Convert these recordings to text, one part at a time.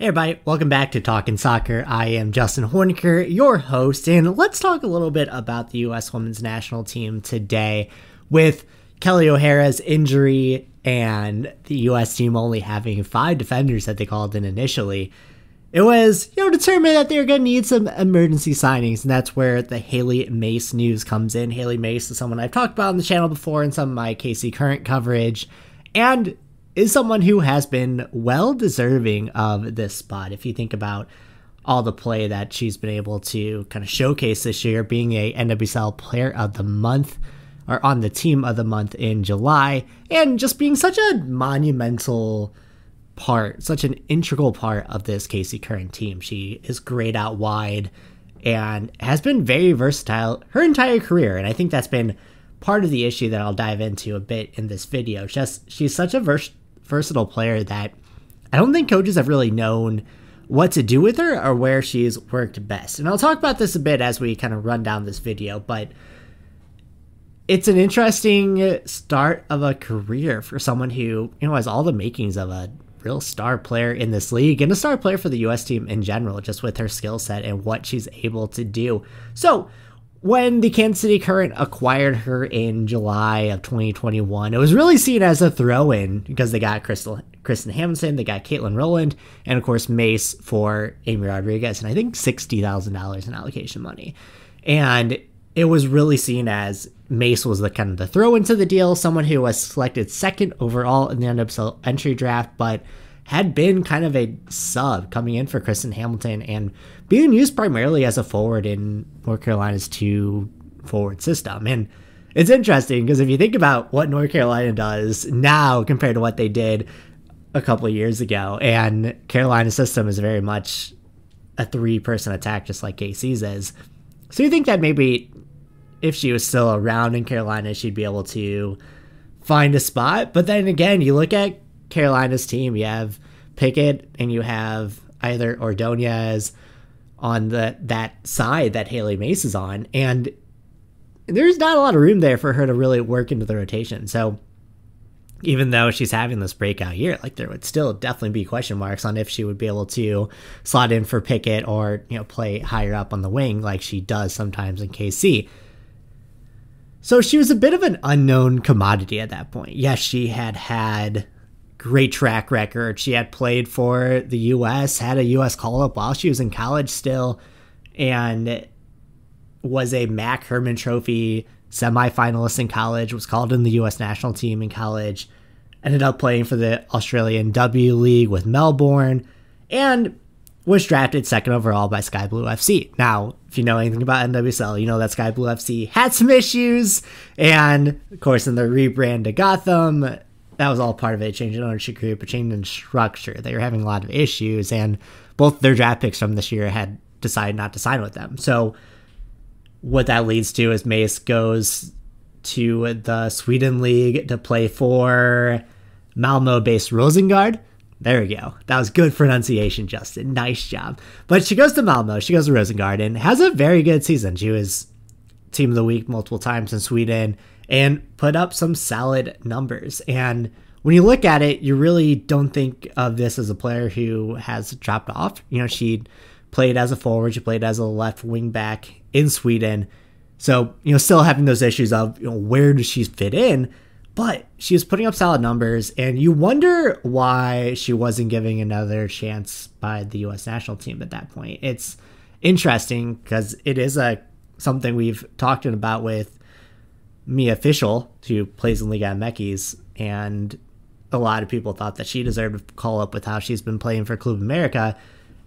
Hey everybody, welcome back to Talkin' Soccer. I am Justin Horniker, your host, and let's talk a little bit about the U.S. Women's National Team today. With Kelly O'Hara's injury and the U.S. team only having 5 defenders that they called in initially, it was, determined that they were going to need some emergency signings, and that's where the Hailie Mace news comes in. Hailie Mace is someone I've talked about on the channel before in some of my KC Current coverage, and is someone who has been well deserving of this spot. If you think about all the play that she's been able to kind of showcase this year, being a NWSL Player of the Month, or on the Team of the Month in July, and just being such a monumental part, such an integral part of this KC Current team. She is great out wide and has been very versatile her entire career, and I think that's been part of the issue that I'll dive into a bit in this video. She's such a versatile player that I don't think coaches have really known what to do with her or where she's worked best. And I'll talk about this a bit as we kind of run down this video, but it's an interesting start of a career for someone who, has all the makings of a real star player in this league and a star player for the US team in general, just with her skill set and what she's able to do. So when the Kansas City Current acquired her in July of 2021, it was really seen as a throw-in because they got Kristen Hamilton, they got Caitlin Rowland, and of course Mace for Amy Rodriguez, and I think $60,000 in allocation money. And it was really seen as Mace was the kind of the throw into the deal, someone who was selected second overall in the NWSL entry draft, but had been kind of a sub coming in for Kristen Hamilton and being used primarily as a forward in North Carolina's 2-forward system. And it's interesting because if you think about what North Carolina does now compared to what they did a couple of years ago, and Carolina's system is very much a 3-person attack, just like KC's is. So you think that maybe if she was still around in Carolina, she'd be able to find a spot. But then again, you look at Carolina's team, you have Pickett and you have either Ordonez on that side that Hailie Mace is on, and there's not a lot of room there for her to really work into the rotation. So even though she's having this breakout year, there would still definitely be question marks on if she would be able to slot in for Pickett or play higher up on the wing like she does sometimes in KC. So she was a bit of an unknown commodity at that point. Yes, she had great track record. She had played for the U.S., had a U.S. call-up while she was in college still, and was a Mac Hermann Trophy semifinalist in college, was called in the U.S. national team in college, ended up playing for the Australian W League with Melbourne, and was drafted second overall by Sky Blue FC. Now, if you know anything about NWSL, you know that Sky Blue FC had some issues, and of course in the rebrand to Gotham, that was all part of it, change in ownership group, a change in structure. They were having a lot of issues, and both their draft picks from this year had decided not to sign with them. So what that leads to is Mace goes to the Sweden League to play for Malmo-based Rosengard. There we go. That was good pronunciation, Justin. Nice job. But she goes to Malmo, she goes to Rosengard, and has a very good season. She was Team of the Week multiple times in Sweden, and put up some solid numbers. And when you look at it, you really don't think of this as a player who has dropped off. She played as a forward, she played as a left wing back in Sweden. So, still having those issues of, where does she fit in? But she was putting up solid numbers, and you wonder why she wasn't giving another chance by the U.S. national team at that point. It's interesting because it is something we've talked about with Mia Fischel, who plays in Liga MX, and a lot of people thought that she deserved a call up with how she's been playing for Club America.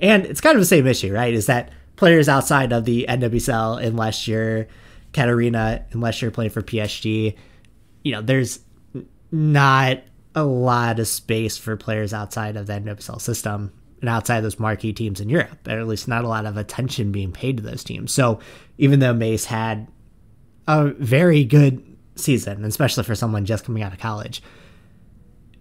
And it's kind of the same issue, right? Is that players outside of the NWSL, unless you're Katarina, unless you're playing for PSG, there's not a lot of space for players outside of the NWSL system and outside those marquee teams in Europe, or at least not a lot of attention being paid to those teams. So even though Mace had a very good season, especially for someone just coming out of college,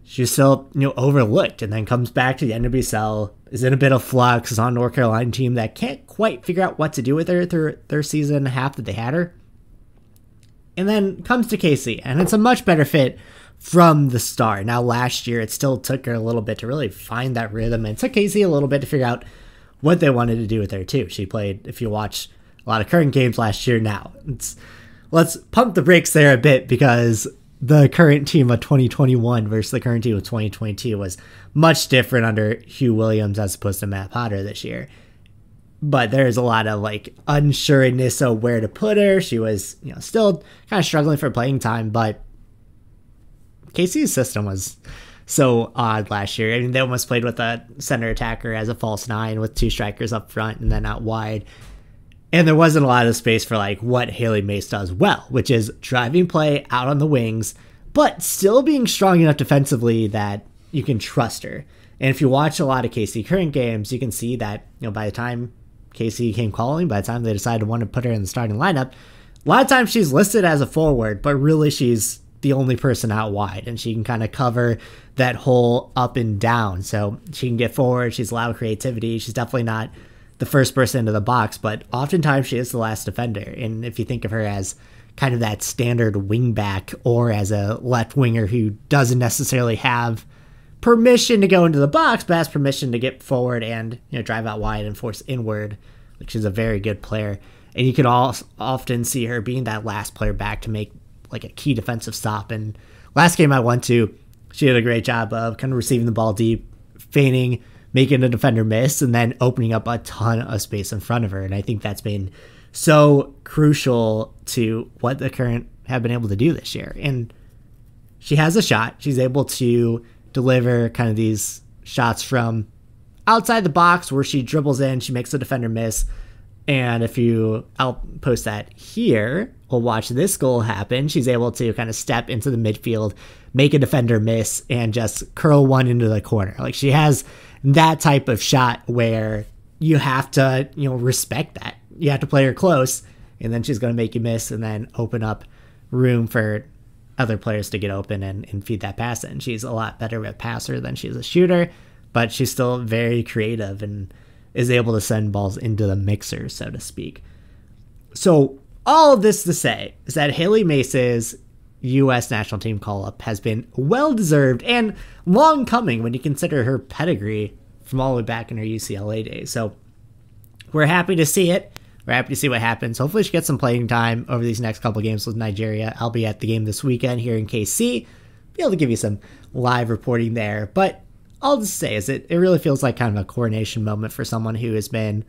she's still overlooked, and then comes back to the NWSL, is in a bit of flux, is on North Carolina team that can't quite figure out what to do with her through their season and a half that they had her, and then comes to KC, and it's a much better fit from the start. Now, last year, it still took her a little bit to really find that rhythm, and it took Casey a little bit to figure out what they wanted to do with her, too. She played, if you watch a lot of current games last year now, let's pump the brakes there a bit, because the current team of 2021 versus the current team of 2022 was much different under Hugh Williams as opposed to Matt Potter this year. But there's a lot of like unsureness of where to put her. She was, still kind of struggling for playing time, but Casey's system was so odd last year. I mean, they almost played with a center attacker as a false nine with 2 strikers up front and then out wide. And there wasn't a lot of space for like what Hailie Mace does well, which is driving play out on the wings, but still being strong enough defensively that you can trust her. And if you watch a lot of Casey current games, you can see that, by the time Casey came calling, by the time they decided to want to put her in the starting lineup, a lot of times she's listed as a forward, but really she's the only person out wide, and she can kind of cover that hole up and down. So she can get forward, she's allowed creativity, she's definitely not the first person into the box, but oftentimes she is the last defender. And if you think of her as kind of that standard wingback or as a left winger who doesn't necessarily have permission to go into the box, but has permission to get forward and drive out wide and force inward, which is a very good player. And you can also often see her being that last player back to make like a key defensive stop. And last game I went to, she did a great job of kind of receiving the ball deep, feigning, making a defender miss, and then opening up a ton of space in front of her. And I think that's been so crucial to what the Current have been able to do this year. And she has a shot. She's able to deliver kind of these shots from outside the box where she dribbles in, she makes the defender miss. And I'll post that here, we'll watch this goal happen. She's able to kind of step into the midfield, make a defender miss, and just curl one into the corner. Like, she has that type of shot where you have to, respect that. You have to play her close, and then she's going to make you miss and then open up room for other players to get open and feed that pass in. She's a lot better of a passer than she's a shooter, but she's still very creative and is able to send balls into the mixer, so to speak. So all of this to say is that Hailie Mace's U.S. national team call-up has been well-deserved and long coming when you consider her pedigree from all the way back in her UCLA days. So we're happy to see it. We're happy to see what happens. Hopefully she gets some playing time over these next couple games with Nigeria. I'll be at the game this weekend here in KC. Be able to give you some live reporting there. But all to say is it really feels like kind of a coronation moment for someone who has been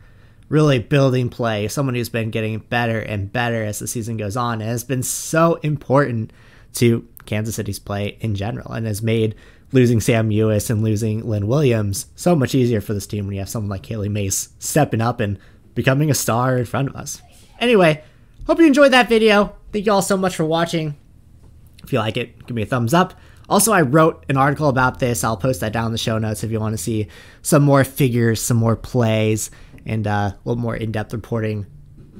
really building play, someone who's been getting better and better as the season goes on, and has been so important to Kansas City's play in general, and has made losing Sam Ewis and losing Lynn Williams so much easier for this team when you have someone like Hailie Mace stepping up and becoming a star in front of us. Anyway, hope you enjoyed that video. Thank you all so much for watching. If you like it, give me a thumbs up. Also, I wrote an article about this. I'll post that down in the show notes if you want to see some more figures, some more plays, and a little more in-depth reporting.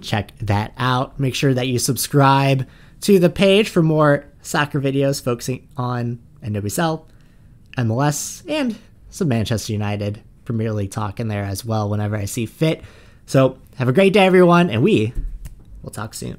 Check that out. Make sure that you subscribe to the page for more soccer videos focusing on NWSL, MLS, and some Manchester United Premier League talk in there as well whenever I see fit. So have a great day, everyone, and we will talk soon.